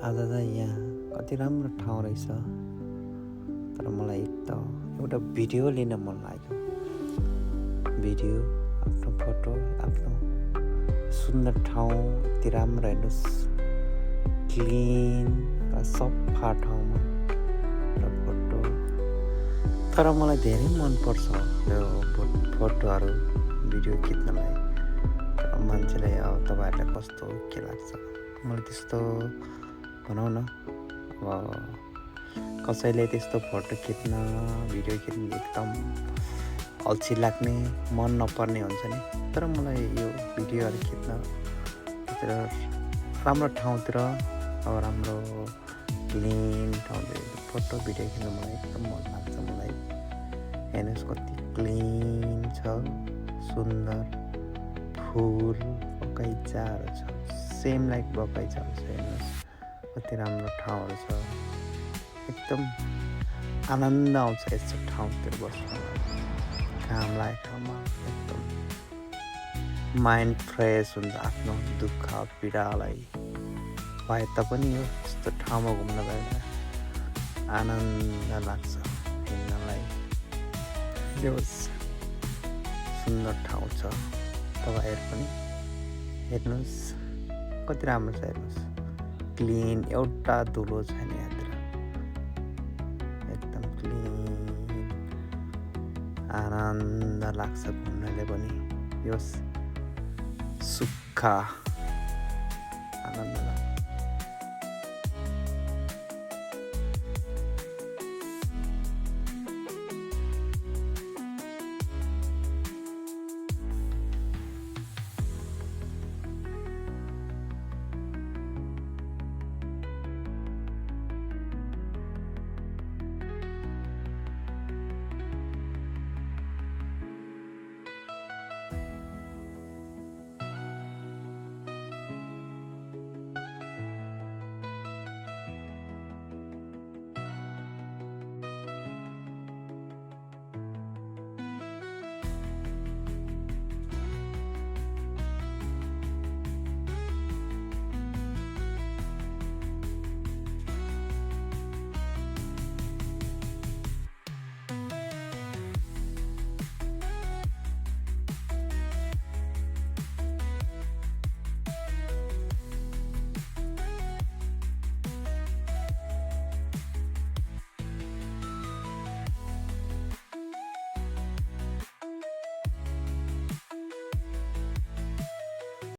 आज त यहाँ कति राम्रो ठाउँ रहेछ। तर मलाई एउटा भिडियो लिन मन लाग्यो। भिडियो, आफ्नो फोटो, आफ्नो सुन्दर ठाउँ यति राम्रो हेर्नुहोस्, क्लिन र सफा ठाउँमा र फोटो। तर मलाई धेरै मनपर्छ यो फोटोहरू भिडियो खिच्नलाई। तर मान्छेलाई तपाईँहरूलाई कस्तो के लाग्छ? मलाई त्यस्तो भनौँ न, अब कसैले त्यस्तो फोटो खिच्न भिडियो खिच्न एकदम अल्छी लाग्ने, मन नपर्ने हुन्छ नि। तर मलाई यो भिडियोहरू खिच्न त्यतिर राम्रो ठाउँतिर, अब राम्रो क्लिन ठाउँतिर फोटो भिडियो खिच्न मलाई एकदम मन लाग्छ। मलाई हेर्नुहोस् कति क्लिन छ, सुन्दर फुल बगैँचाहरू छ, सेम लाइक बगैँचाहरू छ। हेर्नुहोस् कति राम्रो ठाउँहरू छ, एकदम आनन्द आउँछ यस्तो ठाउँतिर बस्न। काम लागेको ठाउँमा एकदम माइन्ड फ्रेस हुन्छ, आफ्नो दुःख पीडालाई भए तापनि यो यस्तो ठाउँमा घुम्न गएर आनन्द लाग्छ हिँड्नलाई। यो सुन्दर ठाउँ छ, तपाईँहरू पनि हेर्नुहोस् कति राम्रो छ। हेर्नुहोस् क्लिन, एउटा धुलो छैन यहाँतिर, एकदम क्लिन, आनन्द लाग्छ घुम्नले पनि। यो सुक्खा